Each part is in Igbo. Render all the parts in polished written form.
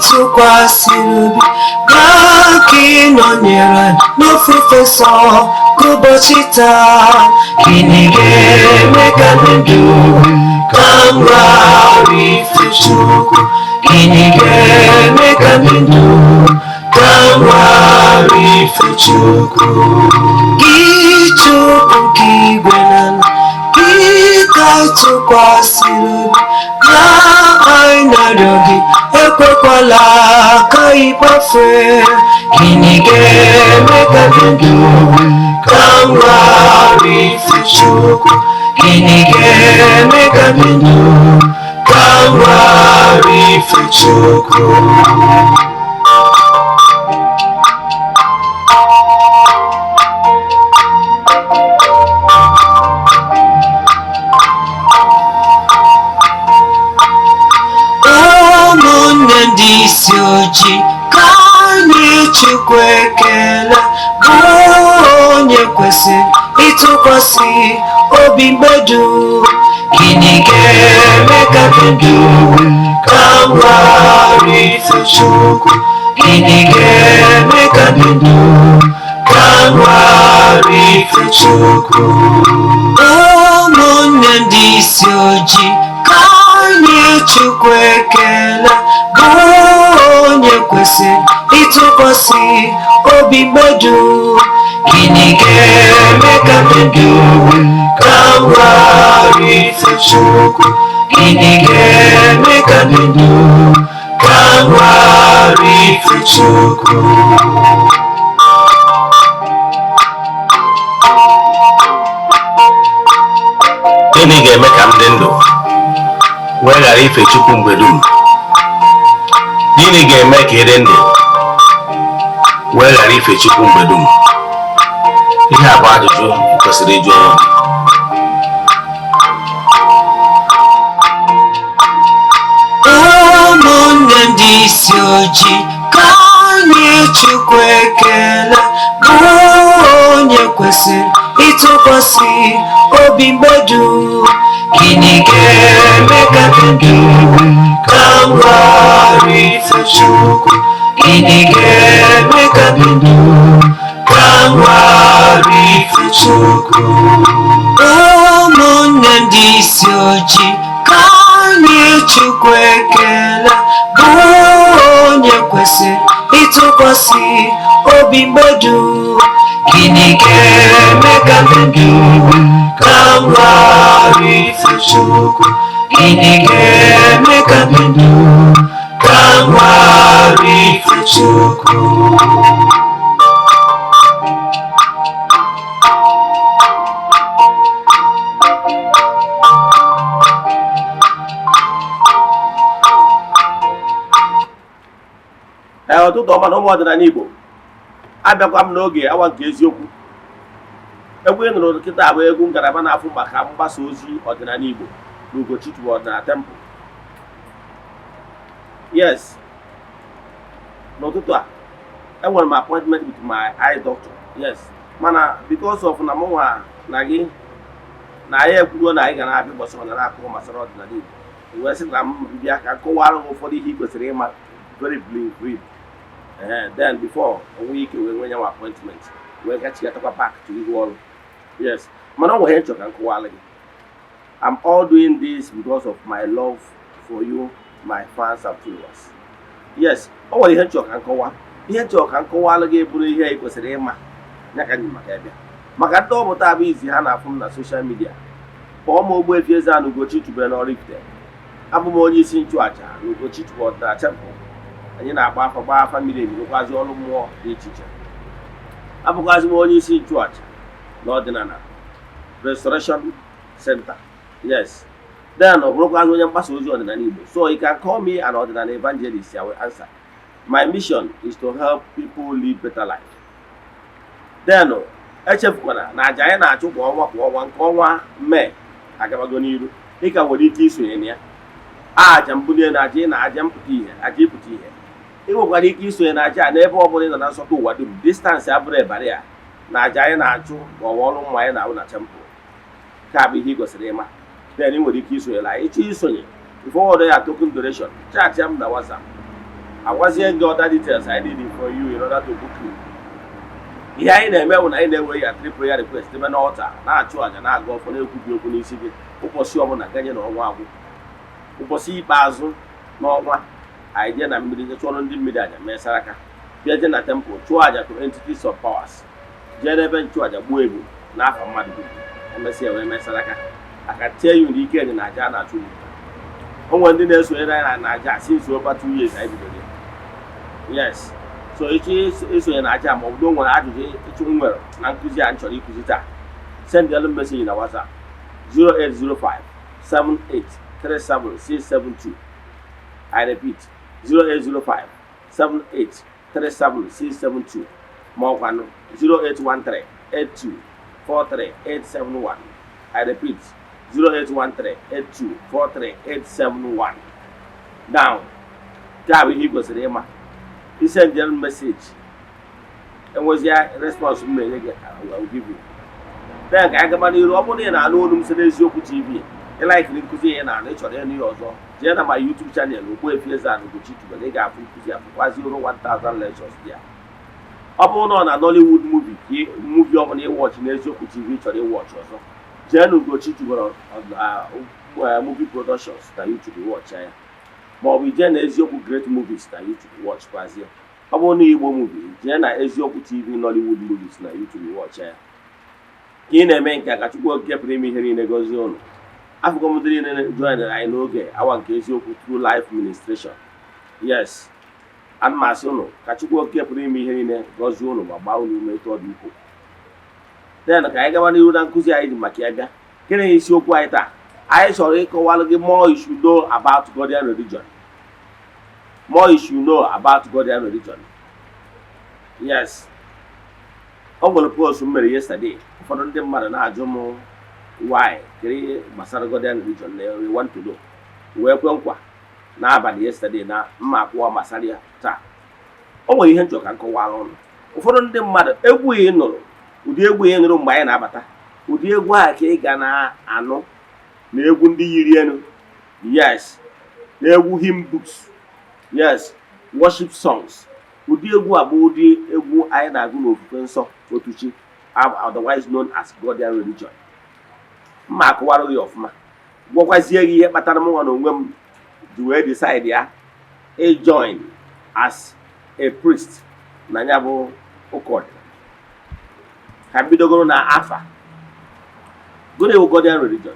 tụkwasịrị gaa ka ị nọnyere n'ofufe nsọ ụbọchị taa. Gịnị ga-eme ka ndụ ka m ghara ife Chukwu? Gịnị ga-eme ka ndụ ka m ghara ife Chukwu? Gị Chukwu nke igwe na ala, gị ka tụkwasịrị obi, na anyị na-arịọ gị ekwekwala ka ị gbafee. Gịnị ga-eme ka ndụ ka m ghara ife Chukwu? Gịnị ga-eme ka ndụ ka m ghara ife Chukwu? Ndị isi ojii ka anyị Chukwu ekele, bụ onye kwesịrị ịtụkwasị obi mgbe dum. Gịnị ga-eme ka ndụ ka m ghara ife Chukwu? Gịnị ga-eme ka ndụ ka m ghara ife Chukwu? Ụmụnne ndị isi ojii ka anyị Chukwu ekele, bụ onye kwesịrị ịtụkwasị obi mgbe dum. Gịnị ga-eme ka ndụ ka m ghara ife Chukwu? Gịnị ga-eme ka ndụ ka m ghara ife Chukwu? Gịnị ga-eme ka m dị ndụ wee ghara ife Chukwu mgbe dum? Gịnị ga-eme ka ị dị ndụ wee ghara ife Chukwu mgbe dum? Ihe a bụ ajụjụ kwesịrị ịjụ onwe gị. Ụmụnne ndị isi ojii ka anyị Chukwu ekele, bụ onye kwesịrị ịtụkwasị obi mgbe dum. Gịnị ga-eme ka ndụ ka m ghara ife Chukwu? Gịnị ga-eme ka ndụ ka m ghara ife Chukwu? Ụmụnne ndị isi ojii ka anyị Chukwu ekele, bụ onye kwesịrị ịtụkwasị obi mgbe dum. Gịnị ga-eme ka ndụ ka m ghara ife Chukwu? Gịnị ga-eme ka ndụ ka m ghara ife Chukwu? Ụtụtụ ọma na ụmụ ọdịnala Igbo, abịakwa m n'oge awa nke eziokwu. Egwu ị nụrụ kịta bụ egwu ngalaba na-afụ maka mgbasa ozi ọdịnala Igbo na ugochitubelu ọdịnala temple. Yes, n'ụtụtụ a enwere m appointment with my eye doctor. Yes, mana because of na mụnwa na gị na anyị ekwugo na anyị ga na-abịa ụbọchị ọdịnala akụkọ gbasara ọdịnala Igbo, wee sị na m bịa ka kọwara m ụfọdụ ihe ị kwesịrị ịma very brief. Then before a week we went on appointment, we got to get back to the world. Yes, man, I'm all doing this because of my love for you, my fans and followers. Yes, oh, the head can go on. The head can go on again, but here it was a rema. Nakani Macabia. Magato, what I is Eze-Ana from the social media. Ogbuefi Eze-Ana ugochitubelu oraifite. Abụmonye isi nchụaja na ugochitubelu ọdịnala temple. Anyị na-agba afa mmiri emi nwekwazị ọrụ mmụọ dị iche iche. Abụkwazị m onye isi nchụaja na ọdịnala restoration center. Yes, then ọ bụrụkwazị onye mgbasa ozi ọdịnala Igbo. So you can call me an ordinary evangelist. I will answer. My mission is to help people live better life. Then echefukwana na aja anyị na-achụ kwa ọnwa nke ọnwa Mee agabago n'iru ị ka nwere ike isonye na ya aja mbuli elu aja ị na-aja mpụta ihe aja ịpụta ihe ị nwekwara ike isonye na aja n'ebe ọ bụla ị nọ na nsọtụ ụwa dum distansị abụrụ ebara ya na aja anyị na-achụ ma ọ bụ ọrụ mmụ anyị na-ahụ na tempụl ka bụ ihe ị gosiri ịma then ị nwere ike isonye na ịchọ isonye forward ya token donation chat ya m na WhatsApp agwazie gị other details I did it for you in order to book you. Ihe anyị na-eme bụ na anyị na-enwe ya 3 prayer request ebe n'ọlta na-achụ aja na-aga ọfọ na-ekwubi okwu n'isi gị ụbọchị ọbụla ganye na ọnwa agwụ ụbọchị ikpeazụ n'ọnwa anyị jee na mmiri chụọrọ ndị mmiri aja mee saraka bịa jee na temple chụọ aja to entities of powers jee n'ebe nchụaja gbuo egbu n'afọ mmadụ dum emesịa wee mee saraka aka tie ya uri ike dị na aja na-achụ o nwere ndị na-esonyere anyị na aja since over 2 years anyị bidoro ya yes so echi esonye na aja ma ọ bụ nwere ajụjụ ịchụ nwere na nkụzi a chọrọ ịkụzi taa send the message na WhatsApp 0805 7837672. I repeat 0805 7837672 ma ọkwanụ 0813 8243871. I repeat 0813-8243-871. Now, that will he goes to he sent the message. And was your response to me? I will give you. Then I got money robbery and I know them says Yoku TV. I like Linkuzi and nature any other. Jenna, my YouTube channel, Ogbuefi Eze-Ana ugochitubelu. They got for 1,000 lectures there. Upon on an Hollywood movie on a watch in Yoku TV, or they watch also. Jen ugochitubelu on movie productions that you to watch. But we Jen Eziokwu great movies that you to watch. Brazil. Upon Igbo movie, Jen Eziokwu TV Nollywood movies that you to watch. In America, I took work kept me here in the Gozion. I've come to join I know I want Eziokwu through life ministration. Yes. And Masono, Kachuko kept me here in the Gozion about you method people. Then I got one and Kuzi in Makiaga. Can I see you quite? I shall recall more you should know about Godian religion. More you should know about Godian religion. Yes. I'm going to post somebody yesterday. For the man and why? Godian religion. We want to know. Welcome. Now, but yesterday, now, Makwa Masalia. Oh, you can go on. For the mother, every no. Ụdị egwu ihe nụrụ mgbe anyị na-abata ụdị egwu a ka ị ga na-anụ na egwu ndị yiri enu yes na egwu hymn books yes worship songs ụdị egwu a bụ ụdị egwu anyị na-agụ n'ofufe nsọ otuchi otherwise known as Godian religion. Mma akụwara gị ọfụma gwakwazie gị ihe kpatara m nwa na onwe m ji wee decide ya join as a priest na ya bụ ụka can be done na afa. Good Godian religion.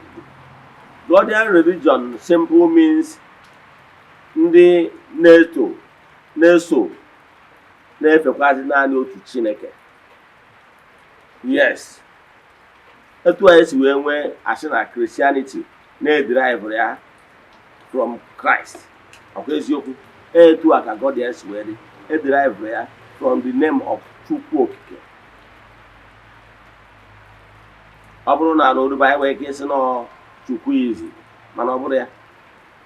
Godian religion simple means ndị na-eso na-efekwazi naanị otu Chineke. Yes. Etu anyị si wee nwee asị na Christianity na-ederive ya from Christ. Ọkwa eziokwu. Etu a ka Godian si wee dị ederive ya from the name of Chukwu Okike. Ọ bụrụ na n'oruba anyị nwere ike isi na Chukwu izi mana ọ bụrụ ya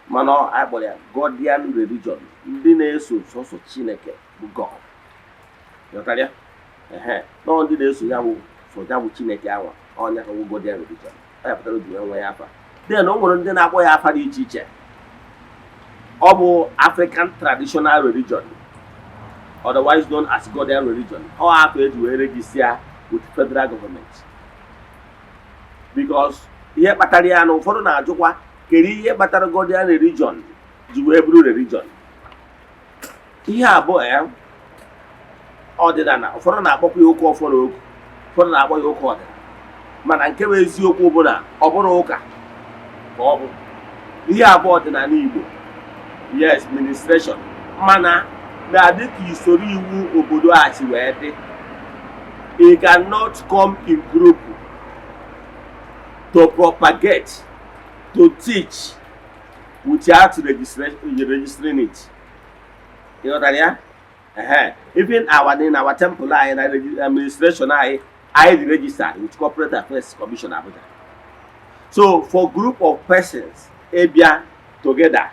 mana anyị kpọrọ ya Godian religion ndị na-eso sọsọ Chineke bụ God. Yọtara ya nọ ndị na-eso ya bụ soja bụ Chineke anwa ọnya ka bụ Godian religion ọ ya pụtara oji nwe ya afa. Then o nwere ndị na-akpọ ya afa dị iche iche. Ọ bụ African traditional religion otherwise known as Godian religion. Ọ afọ eji wee register with federal government. Because ihe kpatara ya na ụfọdụ na-ajụkwa kedu ihe kpatara Godian religion ji wee bụrụ religion. Ihe abụọ ya ọdịnala ụfọdụ na-akpọkwa ya ụka ọfọrọ okwu ụfọdụ na-akpọ ya ụka ọdịnala mana nke bụ eziokwu bụ na ọ bụrụ ụka ka ọ bụ ihe abụọ ọdịnala Igbo yes ministration mana na-adị ka usoro iwu obodo a si wee dị. It cannot come in group to propagate, to teach without registering it. You know that, yeah? Even in our temple, administration, I registered with Corporate Affairs Commission Abuja. So for group of persons ebia together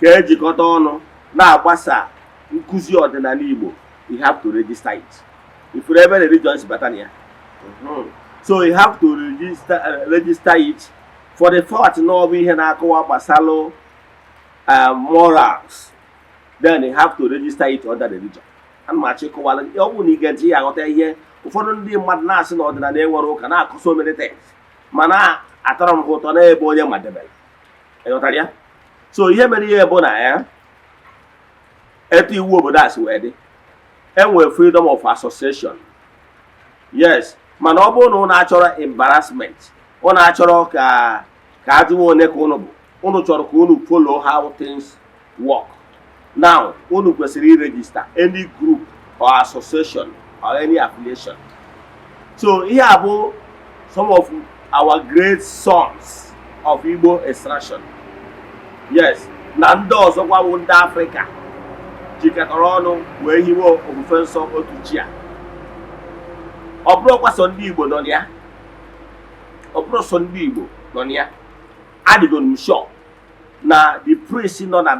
ka ejikọta ọnụ na-agbasa nkuzi ọdịnala Igbo, you have to register it. If you ever religion is better here. So you have to register it for the fact na ọ bụ ihe na-akọwa gbasara morals. Then you have to register it under the religion. And machi kọwala ọ bụ na ige ntị ya aghọta ihe ụfọdụ ndị mmadụ na-asị na ọdịnala enwere ụka na-akụ so many things, mana atọrọ m ha ụtọ n'ebe onye madebere. Ịghọtara ya? So ihe mere ihe bụ na etu iwu obodo a si wee dị, enwere freedom of association. Yes, mana ọ bụrụ na unu achọrọ embarrassment, unu achọrọ ka ajụwa onye ka unu bụ, unu chọrọ ka unu follow how things work. Now, unu kwesịrị register any group or association or any affiliation. So here are some of our great sons of Igbo extraction. Yes, na ndị ọzọkwa bụ ndị Africa jikọtara ọnụ wee hiwe ofufe nsọ otu chi a. Ọ bụrụkwa sọ ndị Igbo nọ ya, ọ bụrụ sọ ndị Igbo nọ ya, adịgo m sure na the priest nọ na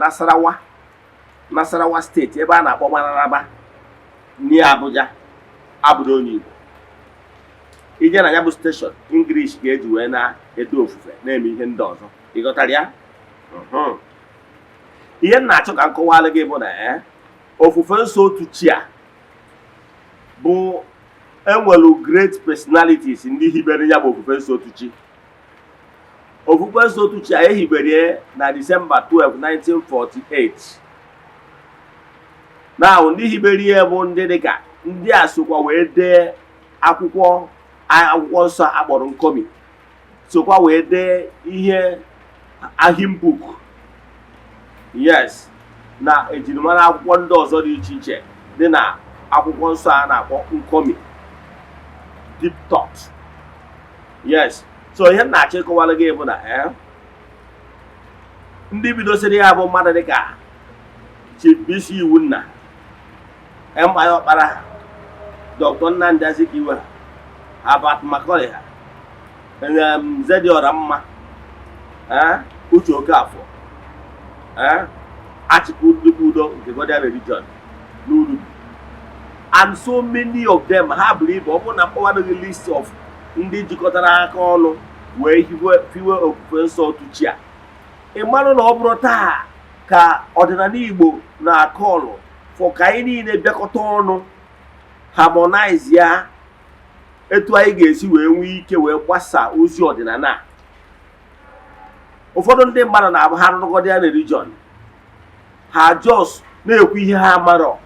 Nasarawa State ebe a na-akpọ Mararaba ni Abuja abụrụ onye Igbo. Ije na ya bụ station English ga-eji wee na-edo ofufe na-eme ihe ndị ọzọ. Ịghọtara ya? Ihe m na-achọ ka m kọwalụ gị bụ na ofufe nsọ otu chi a bụ enwelu great personalities ndị hibere ya bụ ofufe nsọ otu chi. Ofufe nsọ otu chi a ehibere na December 12, 1948. Now ndị hibere ya bụ ndị dịka ndị a sokwa wee dee akwụkwọ nsọ akpọrọ nkomi, sokwa wee dee ihe ahimbook. Yes, na ejirimara akwụkwọ ndị ọzọ dị iche iche dị na akwụkwọ nsọ a na-akpọ nkomi, deep thought. Yes, so ihe na-achọ ịkọwara gị bụ na ndị bidosiri ya bụ mmadụ dịka Chief Bisi Iwunna, Empire Ọkpara, Dr. Nnamdi Azikiwe, Herbert Macaulay, Zedi Ọramma, Uche Okafor, Achịkụdụkwudo nke Godian Religion n'Urugu, and so many of them ha believe ọ bụ na mkpọwadogị list of ndị jikọtara aka ọnụ wee fiwe ofufe nsọ otu chi a. Ị marụ na ọ bụrụ taa ka ọdịnala Igbo na-akọ ọlụ for ka anyị niile bịakọta ọnụ harmonize ya etu anyị ga-esi wee nwee ike wee gbasa ozi ọdịnala. Ụfọdụ ndị mmadụ na-abụ ha rụrụ Godian Religion, ha just na-ekwu ihe ha marọ.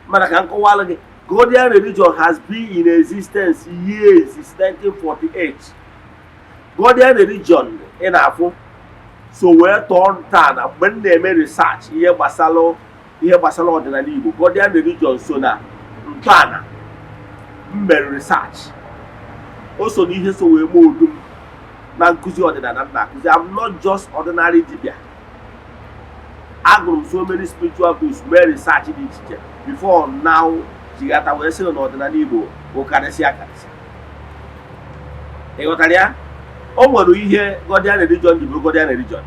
Mana ka nkọwalụ gị, Godian Religion has been in existence years since 1948. Godian Religion ị na-afụ so wee tọọ nta na mgbe m na-eme research ihe gbasara ọdịnala Igbo. Godian Religion so na ntọala mere research, o so na ihe so wee mee odum na nkuzi ọdịnala m na-akụzi. I'm not just ordinary dibia. Agụrụ m so many spiritual books, mee research dị iche iche before now jigata wee sị na ọdịnala Igbo bụ karịsịa akarịsịa. Ịghọtara ya? O nwere ihe Godian Religion ji bụrụ Godian Religion.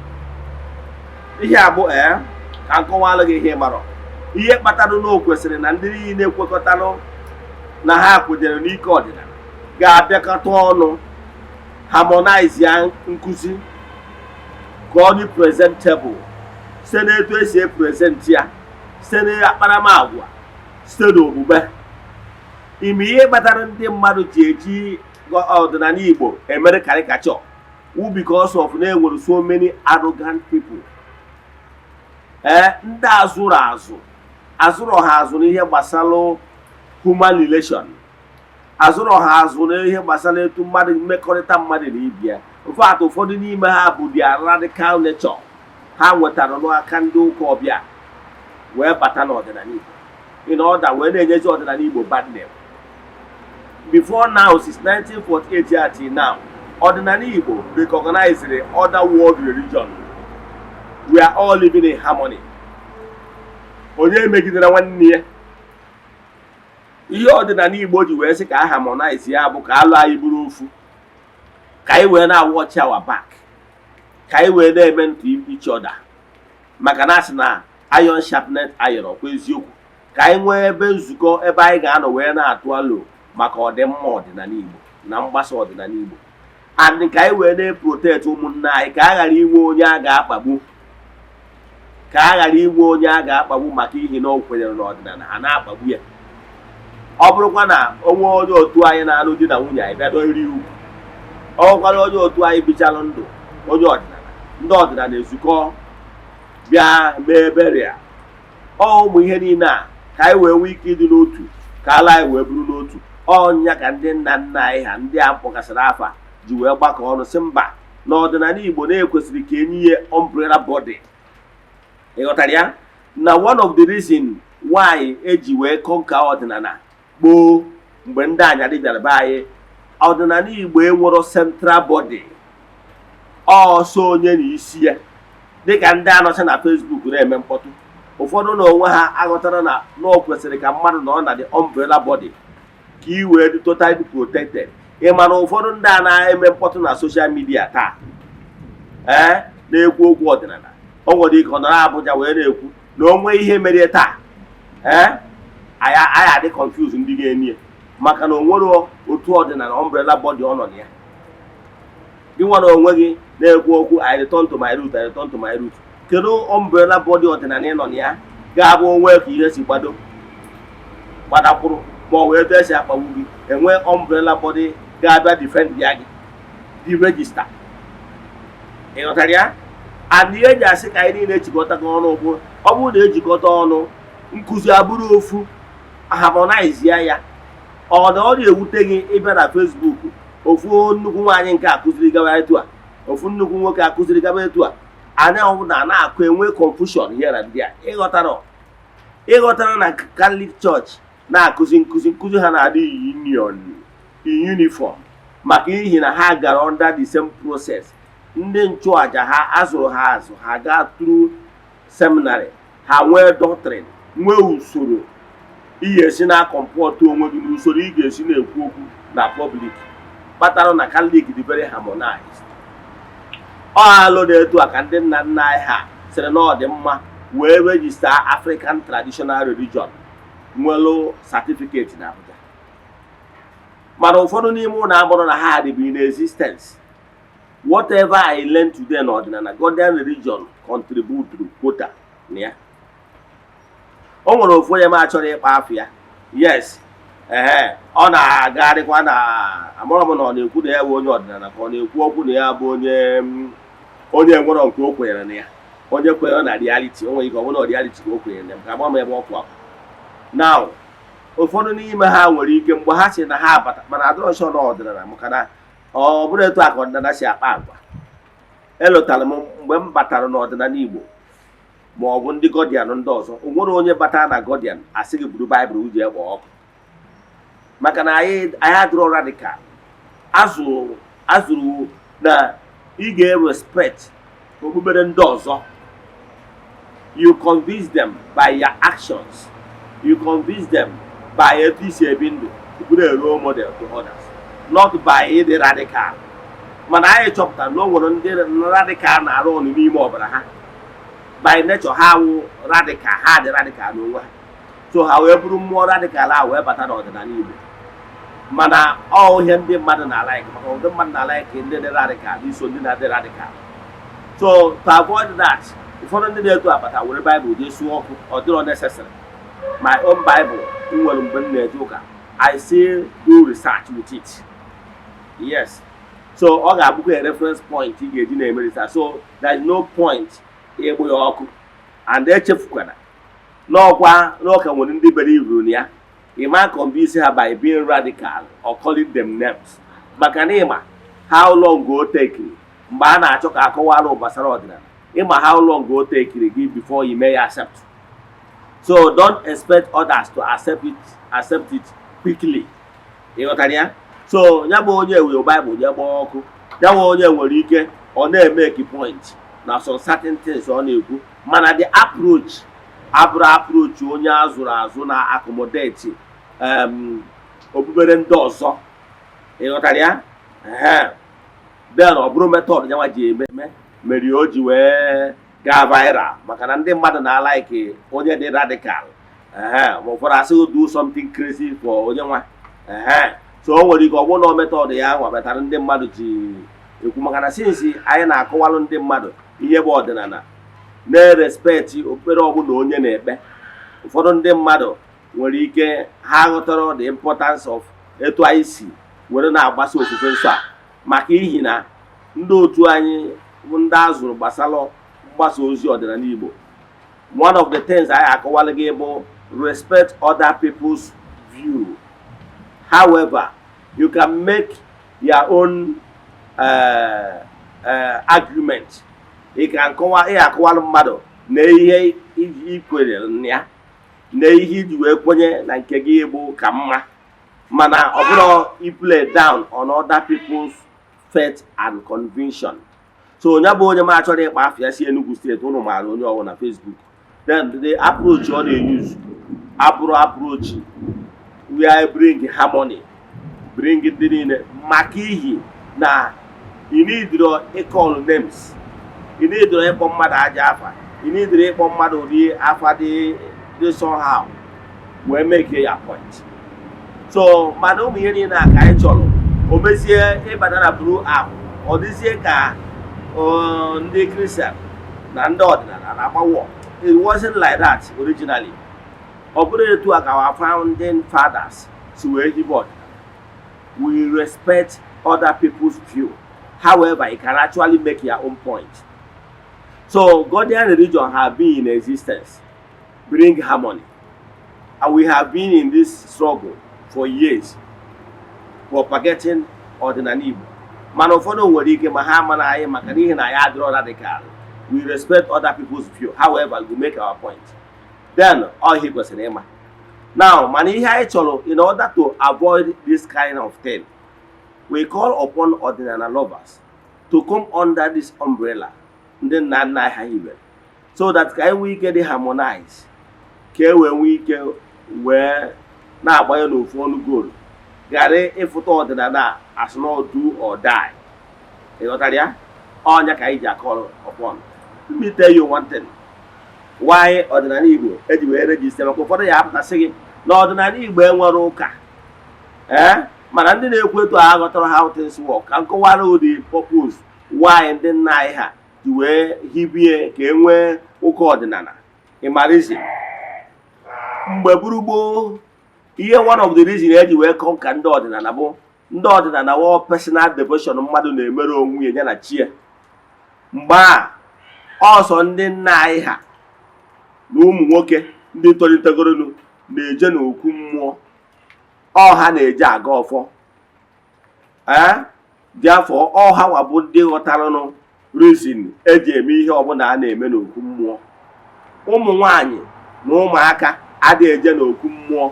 Ihe a bụ ka nkọwalụ gị ihe marọ. Ihe kpatara na o kwesịrị na ndị niile ekwekọtanụ na ha kwenyere n'ike ọdịnala ga-abịakọta ọnụ harmonize ya nkuzi ka ọ dị presentable site n'etu esi epresent ya, site n'akparamagwa, site n'omume. Ime ihe kpatara ndị mmadụ ji eji ọdịnala Igbo emere caricature wụ because of na enwere so many arrogant people. Ndị azụrụ ha azụ n'ihe gbasara human relation, azụrụ ha azụ n'ihe gbasara etu mmadụ mmekọrịta mmadụ na ibe ya. Ụfọdụ ụfọdụ n'ime ha bụ their radical nature ha nwetara n'aka ndị ụka ọbịa wee bata n'ọdịnala Igbo in order wee na-enyezi ọdịnala Igbo bad name. Before now, since 1948 till now, ọdịnala Igbo recognized the other world religion. We are all living in harmony. Onye megidere nwanne ya. Ihe ọdịnala Igbo ji wee sị ka a harmonize ya bụ ka alụ anyị bụrụ ofu. ka anyị wee na-watch our back, ka anyị wee na-eme ntụ each other, maka na asị na iron sharpness iron, ọkwa eziokwu. Ka anyị nwee ebe nzukọ ebe anyị ga-anọ wee na-atụ alo maka ọdịmma ọdịnala Igbo na mgbasa ọdịnala Igbo, and ka anyị wee na-eprotect ụmụnne anyị ka a ghara inwe onye a ga-akpagbu, ka a ghara inwe onye a ga-akpagbu maka ihi na o kwenyere n'ọdịnala a na-akpagbu ya. Ọ bụrụkwa na onwe onye otu anyị na-alụ di na nwunye anyị bịa doiri ugwu, ọ bụkwara onye otu anyị bichalụ ndụ onye ọdịnala, ndị ọdịnala ezukọ bịa mee beria, ụmụ ihe niile a ka anyị wee nwee ike ịdị n'otu, ka ala anyị wee bụrụ n'otu. Ọnya ka ndị nna nna anyị ha ndị a mkpọkasịrị afa ji wee gbakọ ọnụ sị mba n'ọdịnala Igbo na-ekwesịrị ka enye ya umbrella body. Ịghọtara ya? Na one of the reason why eji wee kọnka ọdịnala gboo mgbe ndị anyadị bịara be anyị, ọdịnala Igbo enwero central body, ọsọ onye na isi ya, dịka ndị anọcha na Facebook na-eme mkpọtụ. Ụfọdụ na onwe ha aghọtara na o kwesịrị ka mmadụ nọ na the umbrella body ka i wee dị totally protected. Ị ma na ụfọdụ ndị a na-eme mkpọtụ na social media taa na-ekwu okwu ọdịnala, o nwere ike ọ nọrọ Abuja wee na-ekwu na onwe ihe mere taa anyị adị confuse ndị ga-enye maka na o nwere otu ọdịnala umbrella body ọ nọ na ya. Gị nwa na onwe gị na-ekwu okwu I return to my root, I return to my root. Kedu umbrella body ọdịnala ị nọ na ya ga-abụ onwe ka ihe si gbadakwụrụ ma ọ wee etu esi akpagbu gị, enwe umbrella body ga-abịa defend ya gị, dị register. Ịghọtara ya? And ihe eji asị ka anyị niile ejikọta ọnụ bụ ọ bụrụ na ejikọta ọnụ, nkụzi abụrụ ofu, harmonize ya. Ọ na-ewute gị ịbịa na Facebook, ofu nnukwu nwaanyị nke akụziri gaba etu a, ofu nnukwu nwoke akụziri gaba etu a, anya ọbụla na-akụ enwe confusion here and there. Ịghọtara na Catholic Church na-akụzi nkụzi ha na-adị uniform maka ihi na ha gara under the same process. Ndị nchụaja ha azụrụ ha gaa through seminary, ha nwee doctrine, nwee usoro ị ga-esi na-akọmpọtụ onwe gị n'usoro ị ga-esi na-ekwu okwu na public. Kpatara na Catholic dị very harmonized. Ọ alụ na-etu a ka ndị nna nna anyị ha sịrị na ọ dị mma wee register African Traditional Religion, nwelu certificate na Abuja. Mana ụfọdụ n'ime ụlọ agbụrụ na ha adịbụ in existence. Whatever I learned today n'ọdịnala Godian Religion contribute to quota na ya. O nwere ofu onye m achọrọ ịkpa afọ ya. Yes, ọ na-agarịkwa na amụrụ m na ọ na-ekwu na ya bụ onye ọdịnala, ka ọ na-ekwu okwu na ya bụ onye nwere nke o kwenyere na ya, onye kwenyere na reality. O nwere ike ọ bụrụ na reality ka o kwenyere na ya, ka agba m ebe ọkụ akụ. Now, ụfọdụ n'ime ha nwere ike mgbe ha si na ha abata, mana adọrọshọn ọdịnala maka na ọ bụrụ etu a ka ọdịnala si akpa agwa. Elotara m mgbe m batara n'ọdịnala Igbo ma ọ bụ ndị Godian ndị ọzọ, o nwere onye batara na Godian asị gị buru Baịbụl uji egbe ọkụ, maka na anyị adịrọ radical. Azụrụ na ị ga-respect okpukpere ndị ọzọ. You convince them by your actions, you convince them by etu isi ebi ndụ, bụrụ a role model to others, not by ịdị radical. Mana anyị chọpụtara na o nwere ndị radical na-arụ ọrụ n'ime ọbara ha. By nature ha wụ radical, ha dị radical n'onwe ha. So ha wee bụrụ mmụọ radical ahụ wee bata n'ọdịnala Igbo. Mana ọ ihe ndị mmadụ na-alaiki, maka ndị mmadụ na-alaiki ndị dị radical iso ndị na-adị radical. So to avoid that, ụfọdụ ndị na-eto abata were Bible jee sụọ ọkụ, ọ dịrọ necessary. My own Bible, nwere mgbe m na-eje ụka, I still do research with it. Yes. So ọ ga-abụkwa a reference point ị ga-eji na-eme research. So there is no point ịgbụ ya ọkụ. And echefukwana n'ọka nwere ndị believe na ya. You might convince her by being radical or calling them names. Maka na ịma how long go take mgbe a na-achọ ka akọwara gbasara ọdịnala. Ịma how long go take gị before you may accept. So don't expect others to accept it quickly. Ịghọtara ya? So ya bụ onye were Bible ya gbaa ọkụ, ya bụ onye nwere ike ọ na-emeke point na some certain things ọ na-ekwu, mana the approach abụrụ approach onye azụrụ azụ na accommodate okpukpere ndị ọzọ. Ịghọtara ya? then ọ bụrụ method nyanwa ji eme mere o ji wee gaa viral maka na ndị mmadụ na-alaiki onye dị radical ma ụfọdụ asị do something crazy for onye nwa so o nwere ike ọ bụrụ na method ya ahụ metara ndị mmadụ ji ekwu maka na sinsi anyị na-akọwalụ ndị mmadụ ihe bụ ọdịnala na-erespeti okpukpere ọbụla onye na-ekpe. Ụfọdụ ndị mmadụ nwere ike ha ghọtara the importance of etu anyị si were na-agbasa ofufe nsọ a maka ihi na ndị otu anyị bụ ndị azụrụ gbasara mgbasa ozi ọdịnala Igbo. One of the things anyị akọwala gị bụ respect other people's view. However, you can make your own argument. Ị ka akọwalụ mmadụ na ihe ikwere na ya na ihe iji wee kwenye na nke gị bụ ka mma mana ọ bụrụ play down on other people's faith and conviction. So onye bụ onye ma achọrọ ịkpa afịa si Enugu steeti ụnụ maara onye ọwụ na Facebook, then the approach ọ na-use approach where bring harmony, bring ndị niile maka ihi na you need to call names, you need to ịkpọ mmadụ aja afa, you need to ịkpọ mmadụ ụdị afa dị somehow wee make your point. So mana ụmụ ihe niile a ka anyị chọrọ o mezie ịbata na blue app ọ dịzie ka ndị Christian na ndị ọdịnala na-agbawo. It wasn't like that originally. Ọ bụrụ etu a ka our founding fathers si wee hibe ọdịnala. We respect other people's view. However, you can actually make your own point. So Godian religion have been in existence, bring harmony. And we have been in this struggle for years, propagating ọdịnala Igbo. Mana ụfọdụ nwere ike ma ha mana anyị maka n'ihi na ya adịrọ radical. We respect other people's view. However, we make our point. Then all he kwesịrị ịma. Now, mana ihe anyị chọrọ in order to avoid this kind of thing, we call upon ọdịnala lovers to come under this umbrella ndị nna nna anyị ha hibere, so that ka anyị nwee ike dị harmonize, ka e wee nwee ike wee na-agbanye n'ofu ọnụ goolu, ghara ịfụta ọdịnala as not do or die. Ịghọtara ya? Ọnya ka anyị ji akọrọ upon. Let me tell you one thing. Why ọdịnala Igbo eji wee register maka ụfọdụ ya apụtasị gị na ọdịnala Igbo enwere ụka. Mana ndị na-ekwu etu a ghọtara how things work. Ka nkọwara ụdị purpose why ndị nna anyị ha ji wee hibie ka e nwee ụka ọdịnala. Ịmarizi mgbe gburugburu ihe one of the reason eji wee kọ ka ndị ọdịnala bụ ndị ọdịnala wụ personal devotion mmadụ na-emere onwe ya na chi ya. Mgbe a ọsọ ndị nna anyị ha na ụmụ nwoke ndị tolitegoronu na-eje n'okwu mmụọ, ọha na-eje aga ọfọ. Dị afọ ọha wabụ ndị ghọtaranụ reason eji eme ihe ọbụla a na-eme n'okwu mmụọ. Ụmụ nwanyị na ụmụaka adịghị eje n'okwu mmụọ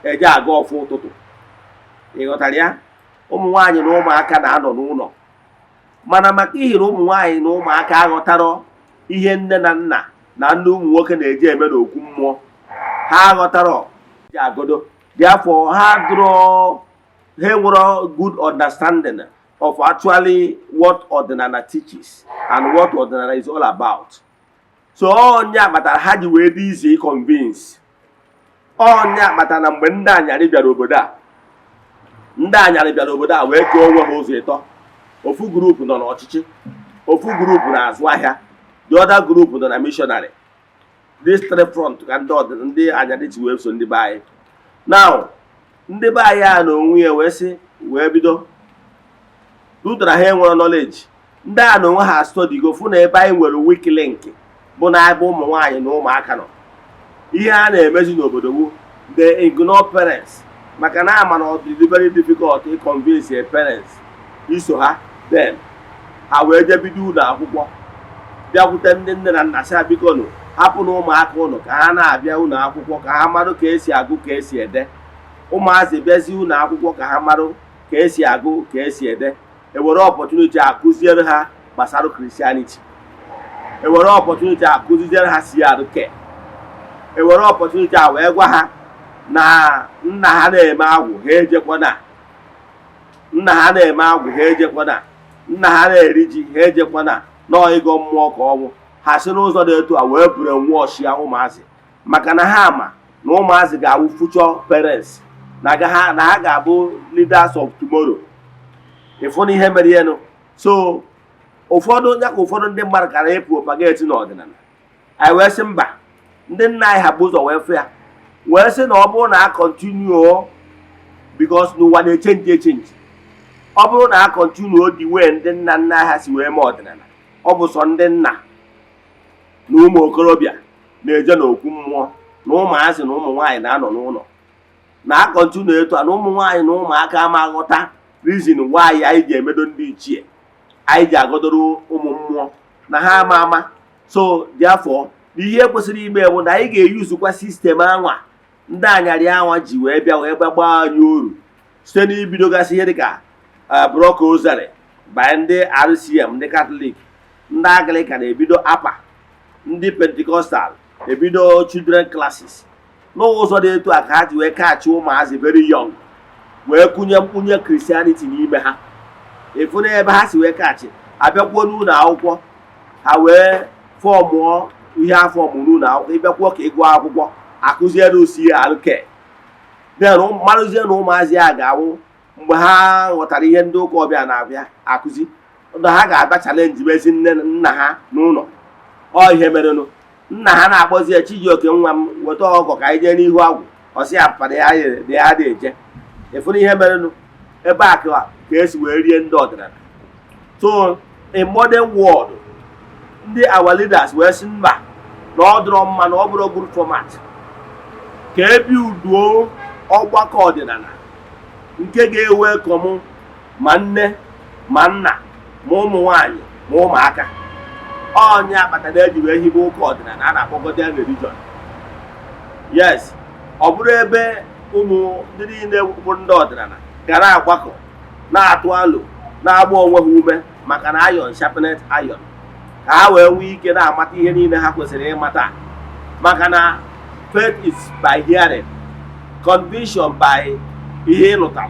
eje aga ọfọ ụtụtụ. Ịghọtara ya? Ụmụ nwanyị na ụmụaka na-anọ n'ụlọ, mana maka ihi na ụmụ nwanyị na ụmụaka aghọtara ihe nne na nna na ndị ụmụ nwoke na-eje eme n'okwu mmụọ, ha aghọtara ji agodo. Dị afọ ha nwere good understanding of actually what ọdịnala teaches and what ọdịnala is all about. So onye akpatara ha ji wee dị easy convince. Onye akpatara na mgbe ndị anyarị bịara obodo a wee kee onwe ha ụzọ ịtọ. Ofu group nọ n'ọchịchị, ofu group na-azụ ahịa, the other group nọ na missionary. This three front ka ndị anyarị ji wee so ndị be anyị. Now, ndị be anyị a na onwe ya wee bido rutara ha enwere knowledge. Ndị a na onwe ha study go fụ na ebe anyị nwere weak link bụ na ebe ụmụ nwaanyị na ụmụaka nọ. Ihe a na-emezi n'obodo bụ they ignore parents maka na ama na ọ dị very difficult to convince a parents iso ha. Then ha wee je bido ụlọ akwụkwọ, bịakwute ndị nne na nna sị biko nụ hapụ na ụmụaka ụnụ ka ha na-abịa ụlọ akwụkwọ ka ha marụ ka esi agụ ka esi ede. Ụmụazị bịazi ụlọ akwụkwọ ka ha marụ ka esi agụ ka esi ede. Ewere opportunity akụziere ha gbasara Christianity. Ewere opportunity akụziere ha CRK. Ewere opportunity a wee gwa ha na nna ha na-eme agwụ ha ejekwana. nna ha na-eri ji ha ejekwana nọọ ịgọ mmụọ ka ọnwụ ha si n'ụzọ dị etu a wee buru nwụọ ọchịa ụmụazị maka na ha ma na ụmụazị ga-awụ future parents na ha ga-abụ leaders of tomorrow. ịfụ na ihe mere ihe nụ. So ụfọdụ ya ka ụfọdụ ndị mmadụ kara ịpụ opageti n'ọdịnala anyị wee sị mba ndị nna anyị ha bụ ụzọ wee fụ ya wee sị na ọ bụrụ na a kọntinuo because n'ụwa na-echenji echenji ọ bụrụ na a kọntinuo dị wee ndị nna nna ha si wee mee ọdịnala ọ bụ sọ ndị nna na ụmụ okorobịa na-eje n'okwu mmụọ na ụmụazị na ụmụ nwaanyị na-anọ n'ụlọ na akọntinu etu a na ụmụ nwaanyị na ụmụaka ama aghọta reason nwaanyị anyị ji emedo ndị ichie anyị ji agodoro ụmụ mmụọ na ha ama. So therefore ihe kwesịrị ime bụ na anyị ga-eyuzukwa sistem anwa ndị anyarị anwa ji wee bịa wee gbaa anyị uru site n'ibidogasị ihe dịka brọkozari by ndị RCM, ndị Katọlik, ndị Anglican ebido apa, ndị Pentikọstal ebido children classes n'ụzọ dị etu a ka ha ji wee kaachị ụmụazị very young wee kụnye mkpunye Christianity n'ime ha. efu na ebe ha si wee kaachị abịakwuo n'ụlọ akwụkwọ ha wee fọmụọ ihe afọ ọmụmụ n'ụlọ akwụkwọ ịbịakwuo ka ịgụ akwụkwọ akụziere osi alụke marụzie na ụmụazị a ga-awụ mgbe ha ghọtara ihe ndị ụka ọbịa na-abịa akụzi na ha ga-abịa chalenji mezi nna ha n'ụlọ. Ọ ihe merenụ nna ha na-akpọzi ya Chijioke nwa m weta ọgọ ka anyị jee n'ihu agwụ ọsị ya pụtara ya dị eje. efu na ihe merenụ ebe a ka esi wee rie ndị ọdịnala. So in modern world ndị our leaders wee sị mba na ọ dịrọ mma na ọ bụrụ group format ka ebi uduo ọgbakọ ọdịnala nke ga-ewe kọmụ ma nne ma nna ma ụmụ nwanyị ma ụmụaka. Onye akpatara eji wee hibe ụka ọdịnala a na-akpọ Godian Religion. Yes, ọ bụrụ ebe ụmụ ndị niile bụ ndị ọdịnala gara agbakọ na-atụ alo na-agba onwe ha ume maka na iron sharpened iron ka ha wee nwee ike na-amata ihe niile ha kwesịrị ịmata maka na faith is by hearing, conviction by ihe ịnụtara.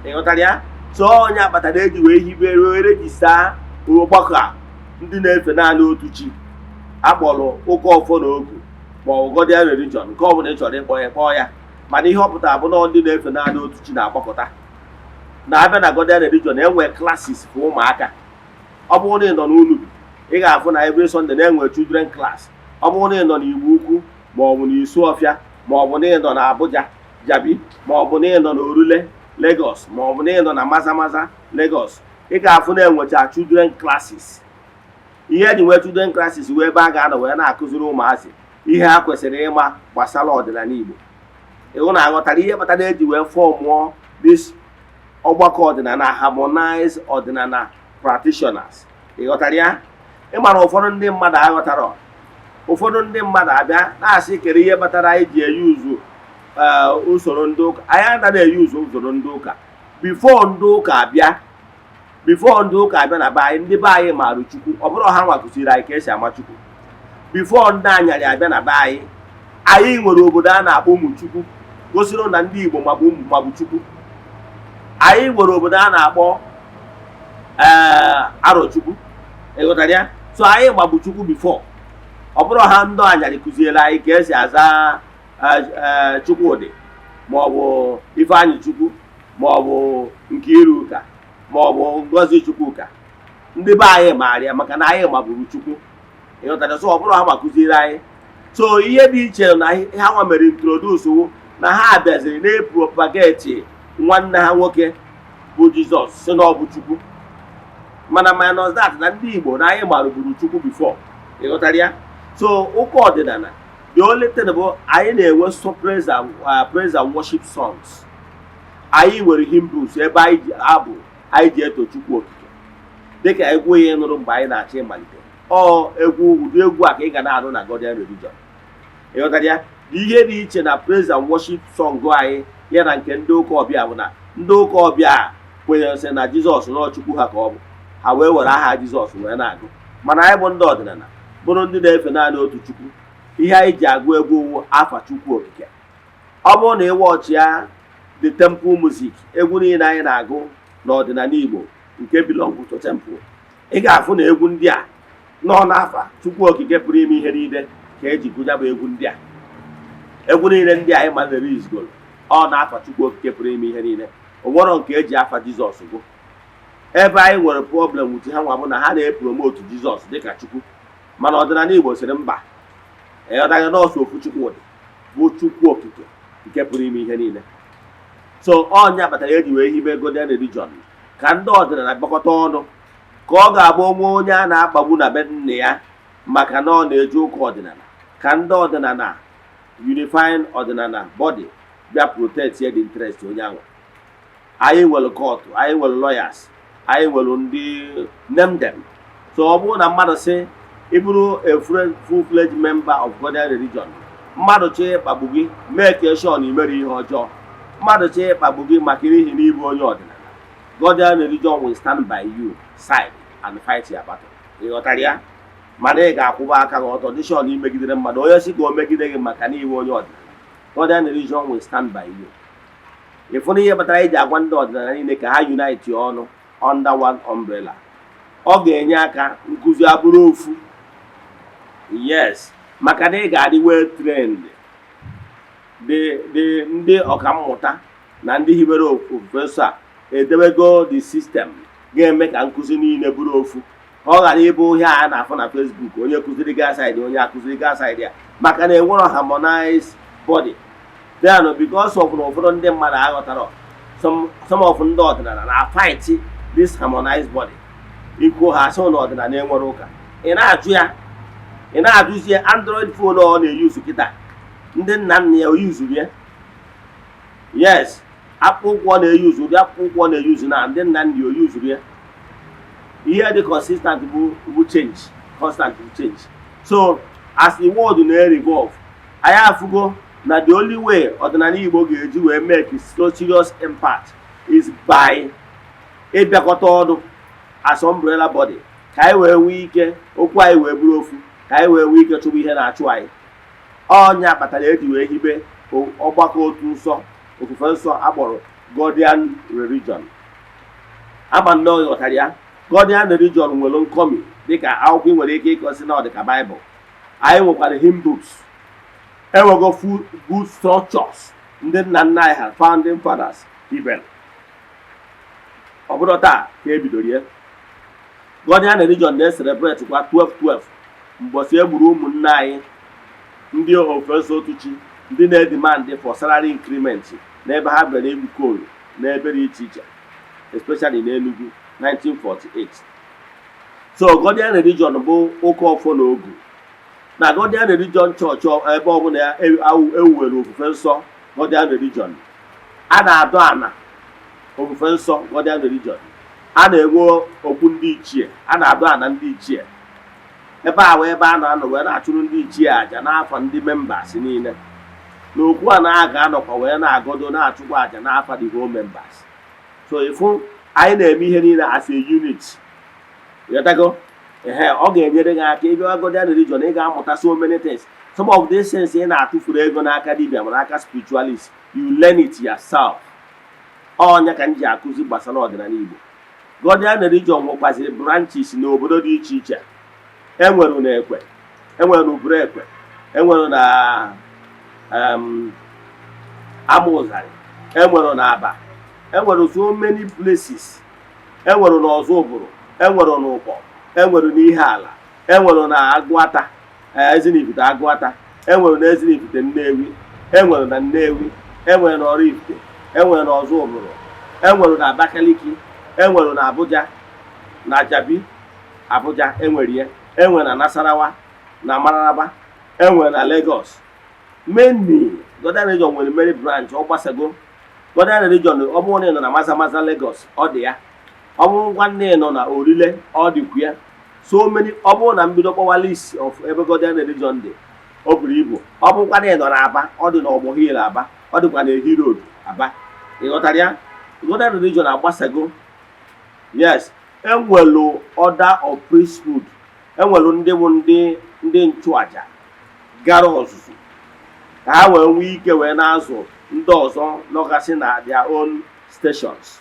ịghọtara ya? So onye akpatara eji wee hibe wee rejista ọgbakọ a ndị na-efe naanị otu chi akpọrọ ụka ọfọ na ogu ma ọ bụ Godian Religion, nke ọ bụla ị chọrọ ịkpọ ya kpọọ ya, mana ihe ọ pụtara bụ na ndị na-efe naanị otu chi na-agbakọta. Na-abịa na Godian Religion enwe classes for ụmụaka. Ọ bụrụ na ị nọ n'Unubi ị ga-afụ na every Sunday na-enwe children class. Ọ bụrụ na ị nọ n'Igbo Ukwu ma ọ bụ n'Isuọfịa ma ọ bụ na ị nọ n'Abuja Jabi ma ọ bụ na ị nọ n'Orule Lagos ma ọ bụ na ị nọ na Mazamaza Lagos ị ga-afụ na-enwecha children classes. Ihe eji nwee children classes wee ebe a ga-anọ wee na-akụziri ụmụazị ihe ha kwesịrị ịma gbasara ọdịnala Igbo. Ịhụ na aghọtara ihe kpatara eji wee fọmụọ this ọgbakọ ọdịnala harmonize ọdịnala practitioners. Ịghọtara ya? Ịmara ụfọdụ ndị mmadụ aghọtara. Ụfọdụ ndị mmadụ abịa na-asị kere ihe kpatara anyị ji eyuzu usoro ndị ụka. Anyị anaghị eyuzu usoro ndị ụka before ndị ụka abịa na be anyị. Ndị be anyị maara Chukwu, ọ bụrụ ha nwa kụziri anyị ka esi ama Chukwu. Before ndị anyarị abịa na be anyị, anyị nwere obodo a na-akpọ Ụmụchukwu, gosiri na ndị Igbo magbu Chukwu. Anyị nwere obodo a na-akpọ Arochukwu. Ịghọtara ya? So anyị magbu Chukwu before. Ọ bụrụ ha ndị anyarị kụziere anyị ka esi aza Chukwudị ma ọ bụ Ifeanyị Chukwu ma ọ bụ Nkiruka ma ọ bụ Ngozi Chukwuka. Ndị be anyị maara ya maka na anyị magburu Chukwu. Ịghọtara? So ọ bụrụ ha ma kụziere anyị. So ihe dị iche na ha nwa mere introduce na ha bịaziri na-epropageti nwanne ha nwoke bụ Jizọs si na ọ bụ Chukwu. Mana minus that na ndị Igbo na anyị gbarụburu Chukwu before. Ịghọtara ya? So ụka ọdịnala the only thing bụ anyị na-enwe so praise and worship songs. Anyị nwere hymns ebe anyị ji eto Chukwu okike dịka egwu ihe nụrụ mgbe anyị na-achọ ịmalite. Ọ ụdị egwu a ka ị ga na-anụ na Godian Religion. Ịghọtara ya? Ihe dị iche na praise and worship song anyị ya na nke ndị ụka ọbịa bụ na ndị ụka ọbịa kwenyere na Jizọs na Chukwu ha ka ọ bụ, ha wee were aha Jizọs wee na-agụ. Mana anyị bụ ndị ọdịnala bụrụ ndị na-efe naanị otu Chukwu. Ihe anyị ji agụ egwu afa Chukwu okike. Ọ bụrụ na ịwa ọchị ya the temple music, egwu niile anyị na-agụ n'ọdịnala Igbo nke belong to temple. Ị ga-afụ na egwu ndị a nọ n'afa Chukwu okike pụrụ ime ihe niile ka eji gụja bụ egwu ndị a. Egwu niile ndị a anyị malere izugoro ọ na-afa Chukwu okike pụrụ ime ihe niile. Onwero nke eji afa Jizọs bụ. Ebe anyị nwere problem wuti ha nwa bụ na ha na-epromotu Jizọs dịka Chukwu, mana ọdịnala Igbo sịrị mba, ọdaghị nọọsụ ofu Chukwu bụ Chukwu okike nke pụrụ ime ihe niile. So ọnya kpatara eji wee hibe Godian Religion ka ndị ọdịnala gbakọta ọnụ, ka ọ ga-abụ onye a na-akpagbu na be nne ya maka na ọ na-eje ụka ọdịnala, ka ndị ọdịnala unifying ọdịnala body bịa protect the interest onye ahụ. Anyị nwere kọtụ, anyị nwere lawyers, anyị nwere ndị name them. So ọ bụrụ na mmadụ sị ị bụrụ a full-fledged member of Godian Religion, mmadụ chọọ ịkpagbu gị mee ka eshọn imere ihe ọjọọ, mmadụ chọọ ịkpagbu gị maka n'ihi na ịbụ onye ọdịnala, Godian Religion will stand by you side and fight your battle. Ịghọtara ya? Mana ị ga-akwụba aka gị ọtọ dị shọn imegidere mmadụ, onye si ka o megide gị maka na ịbụ onye ọdịnala, Godian Religion will stand by you. Ịfụ na ihe kpatara iji agwa ndị ọdịnala niile ka ha unite ọnụ under one umbrella. Ọ ga-enye aka nkụzi abụrụ ofu. Yes, maka na ị ga-adị well trained. Ndị ọkammụta na ndị hibere ofufe nsọ a edebego the system ga-eme ka nkụzi niile bụrụ ofu. Ọ ghara ịbụ ihe a na-afụ na Facebook, onye kụziri gaa side, onye akụziri gaa side ya, maka na enwero harmonized body. Then because of na ụfọdụ ndị mmadụ aghọtara, some of ndị ọdịnala na fight this harmonized body. Ikwu ha asị na ọdịnala enwere ụka. Ị na-ajụ ya, ị na-ajụzie Android phone ọ na-eyuzu kịta, ndị nna nna ya oyuzuru ya. Yes, akwụkwọ na-eyuzu, ụdị akwụkwọ na-eyuzu na ndị nna nna ya oyuzuru ya. Ihe dị consistent bụ change, constant change. So as the world na-revolve, anyị afụgo na the only way ọdịnala Igbo ga-eji wee make so serious impact is by ịbịakọta ọnụ as umbrella body, ka anyị wee nwee ike okwu anyị wee bụrụ ofu, ka anyị wee nwee ike chụbụ ihe na-achụ anyị. Ọnya kpatara eji wee hibe ọgbakọ otu nsọ, ofufe nsọ akpọrọ Godian Religion. Ama nnọọ ghọtara ya. Godian Religion nwere nkomi dịka akwụkwọ ị nwere ike ịkọsi na ọ dịka Bible. Anyị nwekwara hymn books, enwego good structures ndị nna nna anyị ha founding fathers hibere. Ọ bụrụ taa ka ebidoro ya. Godian Religion na-celebrate kwa 12/12 mbọsị egburu ụmụnne anyị ndị ofufe nsọ otuchi, ndị na-edemand for salary increment n'ebe ha bịara egwu koolu n'ebe dị iche iche, especially n'Enugu 1948. So Godian Religion bụ ụka ọfọ na ogu. Na Godian Religion church ebe ọbụla ewuwere ofufe nsọ Godian Religion, a na-adọ ana ofufe nsọ Godian Religion, a na-enwe okwu ndị ichie, a na-adọ ana ndị ichie. Ebe a wee ebe a na-anọ wee na-achụrụ ndị ichie aja n'afa ndị members niile. N'okwu a na-aga anọkwa wee na-agọdo na-achụkwa aja n'afa the whole members. So ịfụ anyị na-eme ihe niile as a unit. Yotago, ọ ga-enyere gị aka ịbịa Godian Religion, ị ga-amụta so many things. Some of these things ị na-atụfuru ego n'aka dibịa ma n'aka spiritualist, you learn it yourself. Ọnya ka m ji akụzi gbasara ọdịnala Igbo. Godian Religion nwekwaziri branches n'obodo dị iche iche. Enwere na Ekwe, enwere na Uburu Ekwe, enwere na Amụzari, enwere na Aba, enwere so many places. Enwere na Ọzụbụrụ, enwere na Ụkpọ, enwere na Iheala, enwere na Agụata, Ezinifite Agụata, enwere na Ezinifite Nnewi, enwere na Nnewi, enwere na Oraifite, enwere na Ọzụbụrụ, enwere na Abakaliki, enwere na Abuja, na Jabi, Abuja enwere ya, enwere na Nasarawa, na Mararaba, enwere na Lagos. Many Godian Religion nwere many branch ọ gbasago. Godian Religion ọ bụrụ na ị nọ na Maza Lagos, ọ dị ya. Ọ bụrụ nwanne ị nọ na Orile, ọ dịkwa ya. So many, ọ bụrụ na mbido kpọwa list of ebe Godian Religion dị, ọ buru ibu. Ọ bụrụkwa na ị nọ na Aba, ọ dị na Ọgbọhil Aba, ọ dịkwa na Ehi Road Aba. Ị ghọtara ya? Godian Religion agbasago. Yes, enwelu order of priesthood, enwelu ndị bụ ndị nchụaja gara ọzụzụ ka ha wee nwee ike wee na-azụ ndị ọzọ nọgasị na their own stations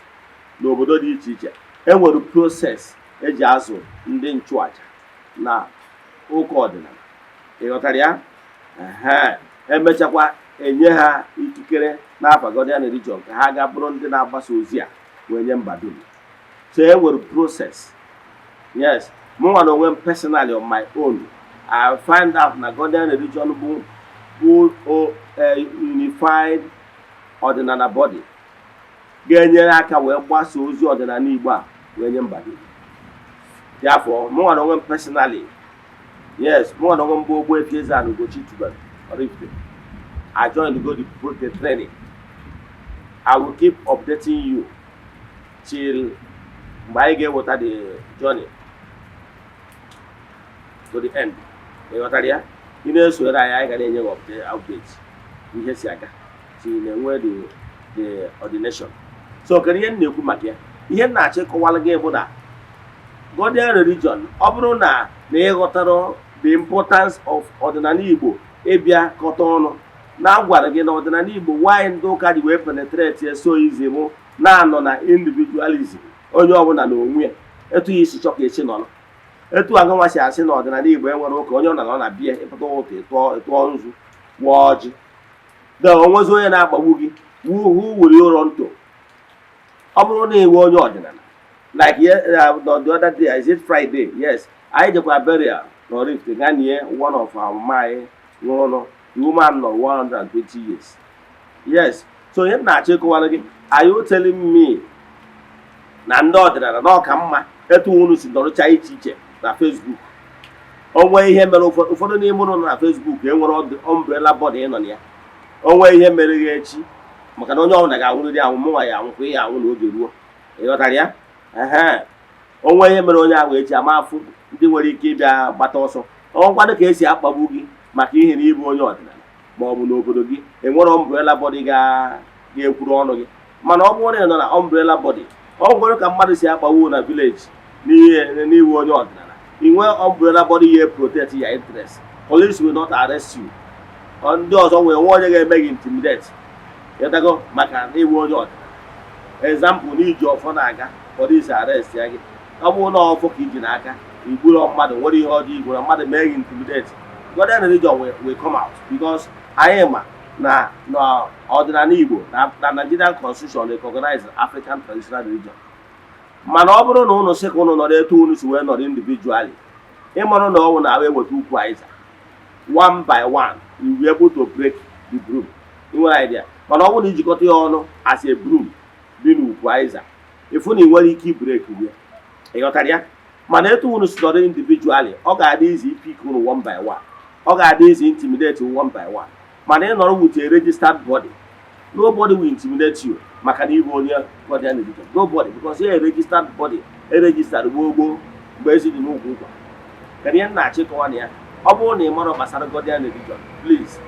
n'obodo dị iche iche. enwere proses eji azụ ndị nchụaja na ụka ọdịnala. Ịghọtara ya? Emechakwa enye ha ikikere n'afa Godian Religion ka ha ga bụrụ ndị na-agbasa ozi a wee nye mba dum. So enwere proses. Yes, mụnwa na onwe m personally on my own, I find out na Godian Religion bụ unified ọdịnala body ga-enyere aka wee gbasa ozi ọdịnala Igbo a wee nye mba dum. Therefore, mụnwa na onwe m personally, yes, mụnwa na onwe m bụ Ogbuefi Eze-Ana ugochitubelu oraifite. I joined the training. I will keep updating you till mgbe anyị ga-eweta the journey to the end. Ịghọtara ya? Ị na-esonyere anyị ga na-enye gị update ihe si aga si na-enwe the ordination. So kedu ihe m na-ekwu maka ya? Ihe m na-achọ ịkọwara gị bụ na Godian Religion, ọ bụrụ na ịghọtara the importance of ọdịnala Igbo ịbịa kọta ọnụ na-agwara gị na ọdịnala Igbo why ndị ụka ji wee penetrate esoism na-anọ na individualism, onye ọbụla na onwe ya, etu ya isi chọ ka esi nọrọ, etu agụnwa si asị na ọdịnala Igbo enwere ụka onye ọ nọ na bịa ịpụta ụka ịtụọ nzu gwụọ ọjị de onwezi onye na-akpagbu gị who will you run to. Ọ bụrụ na iwe onye ọdịnala like the other day, is it Friday? Yes, anyị jekwa burial na Oraifite gaa nie one of our my nwụrụ, the woman nọ 120 years. Yes, so ihe m na-achọ ịkọwara gị, are you telling me na ndị ọdịnala na ọka mma etu unu si nọrọcha iche iche na Facebook? Onwe ihe mere ụfọdụ n'ime ụlọ na Facebook enwere umbrella body ịnọ na ya. Onwe ihe mere gị echi maka na onye ọbụla ga-anwụrụ dị anwụ, mụnwa ya anwụkwa ihe anwụ n'oge ruo. Ịghọtara ya? Onwe ihe mere onye ahụ echi ama afụ ndị nwere ike ịbịa gbata ọsọ. Ọnkwado ka esi akpagbu gị maka ihe na ịbụ onye ọdịnala ma ọ bụ n'obodo gị enwere umbrella body ga-ekwuru ọnụ gị. Mana ọ bụrụ na ị nọ na umbrella body, ọ gwara ka mmadụ si akpagbu na village n'iwu onye ọdịnala, inwe umbrella body ya protect your interest. Police will not arrest you. Ndị ọzọ nwere nwa onye ga-eme gị intimidate yatago maka n'iwu onye ọdịnala. Example, n'iji ọfọ na-aga, police arrest ya gị, ọ bụrụ na ọfọ ka iji n'aka igburu mmadụ, nwere ihe ọjọọ igwuru mmadụ mee gị intimidate, Godian Religion will come out because anyị ma na ọdịnala Igbo na Nigerian Constitution recognize African traditional religion. Mana ọ bụrụ na ụnụ sị ka ụnụ nọrọ etu ụnụ si wee nọrọ individually, ịmarụ na ọnwụ na-abịa eweta ukwu Aiza one by one, you will be able to break the broom. You nwere idea? Mana ọ bụrụ na ijikọta ya ọnụ as a broom dị n'ukwu Aiza, ịfụ na ị nwere ike break ya. Ịghọtara ya? Mana etu ụnụ si nọrọ individually, ọ ga-adị izi ipik ụnụ one by one, ọ ga-adị izi intimidate one by one. Mana ị nọrọ with a registered body, nobody will intimidate you maka na ịbụ onye Godian Religion. Nobody, because you're a registered body, a registered gbogbo mgbe ezi dị n'ugwu ụgwọ. Kedu ihe m na-achọ ịkọwa na ya? Ọ bụrụ na ị mara gbasara Godian Religion, please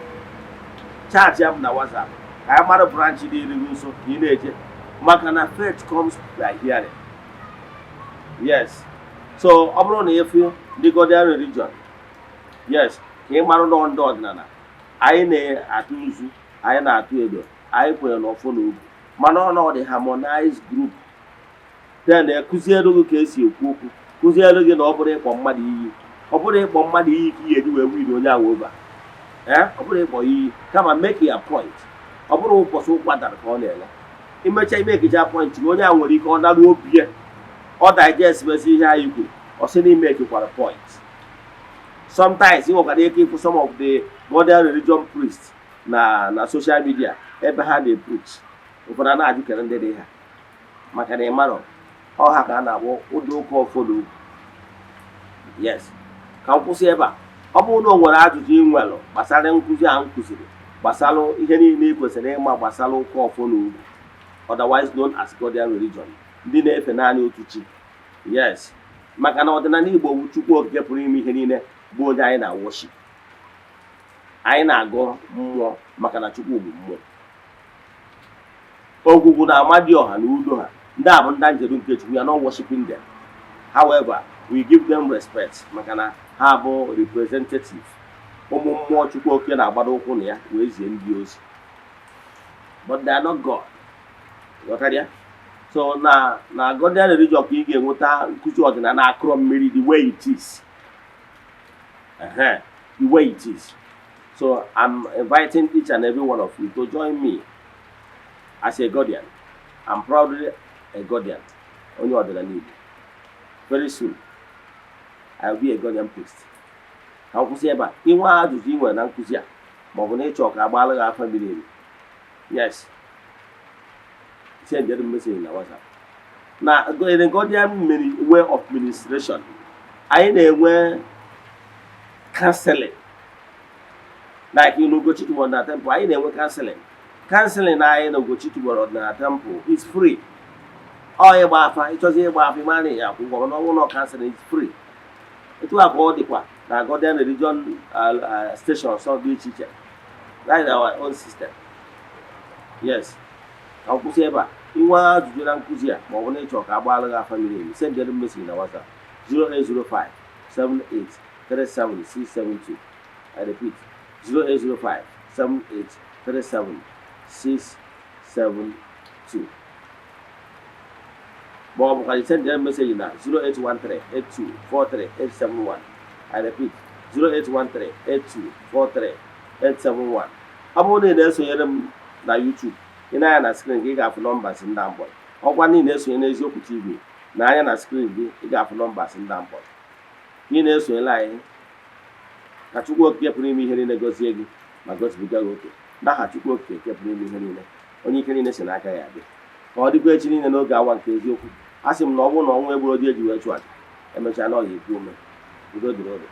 chat ya m na WhatsApp ka anyị mara branch dị iri nso ka ị na-eje, maka na faith comes by hearing. Yes, so ọ bụrụ na ịfụ ndị Godian Religion, yes, ka ị mara na ndị ọdịnala anyị na-atụ nzu, anyị na-atụ edo, anyị kwere n'ọfọ n'ogu, mana ọ dị harmonized group. Then kụziere gị ka esi ekwu okwu, kụziere gị na ọ bụrụ ịkpọ mmadụ iyi, ọ bụrụ ịkpọ mmadụ iyi ka ihe eji wee wiri onye ahụ over. Ọ bụrụ ịkpọ iyi kama make your point. Ọ bụrụ ụbọchị ụkwa dara ka ọ na-ele, imecha ime ekeja point na onye ahụ nwere ike ọ narụ obi ya, ọ digest mezi ihe anyị kwuru, ọ sị n'ime ekekwara point. Sometimes ị nwekwara ike ịfụ some of the Godian Religion priests na social media ebe ha na-epreach, ụfọdụ na-ajụ kere ndị dị ha maka na ịmarọ ọha ka a na-agbụ ụdị ụka ọfọdụ. Yes, ka m kwụsị ebe a. Ọ bụrụ na o nwere ajụjụ ị nwere gbasara nkụzi ahụ nkụziri gbasara ihe niile ị kwesịrị ịma gbasara ụka ọfọdụ, otherwise known as Godian Religion, ndị na-efe naanị otu chi. Yes, maka na ọdịnala Igbo bụ Chukwu okike pụrụ ime ihe niile bụ onye anyị na-worship. Anyị na-agụ mmụọ maka na Chukwu bụ mmụọ. Ogwugwu na Amadioha na udo ha, ndị a bụ ndị njeru nke Chukwu, ya not worshiping them. However, we give them respect maka na ha bụ representative ụmụ mmụọ Chukwu okike na-agbado ụkwụ na ya wee zie ndị ozi, but they are not God. Ghọtara ya? So na Godian religion ka ị ga-enweta nkuzi ọdịnala akụrọ mmiri the way it is. The way it is. So I'm inviting each and every one of you to join me as a Godian. I'm proudly a Godian. Onye ọdịnala Igbo. Very soon, I will be a Godian priest. Ka nkwụsị ebe a, inwe ajụjụ ị nwere na nkuzi a, ma ọ bụ na ịchọ ka agbaala gị afa miri emi. Yes. Send the message na WhatsApp. Na the Godian way of administration, anyị na-enwe counseling. Like in Ugochitubelu na temple, anyị na-enwe counseling. Counseling anyị na Ugochitubelu na temple is free. Ọ ịgba afa, ịchọzi ịgba afa ịmara ya akwụkwọ n'ọnwụlọ counseling is free. Etu a ka ọ dịkwa na Godian Religion stations dị iche iche. That is our own system. Yes. Ka nkwụsị ebe a, inwe ajụjụ na nkụzi a ma ọ bụ na ịchọ ka agbaala gị afa miri emi, send them message na WhatsApp 0805 78 37 672. I repeat, 0805 78 37 672. Ma ọ bụkwa send them message na 0813 82 43 871. I repeat, 0813 82 43 871. Ọ bụrụ na ị na-esonyere m na YouTube, ị na-anya na screen gị, ị ga-afụ nọmbas ndị mbọ. Ọkwa na ị na-esonye n'Eziokwu TV, na-anya na screen gị, ị ga-afụ nọmbas ndị mbọ. Ị na-esonyela anyị, ka Chukwu Okike pụrụ ime ihe niile gọzie gị ma gọzibiga gị oke. N'aha Chukwu Okike pụrụ ime ihe niile, onye ike niile si n'aka ya abịa. Ka ọ dịkwa echi niile n'oge awa nke eziokwu. A sị m na ọ bụrụ na ọnwụ egburu dị eji wee chụ aja, emechaa na ọ ga-ekwu ome. Udo dịrị ụlọ.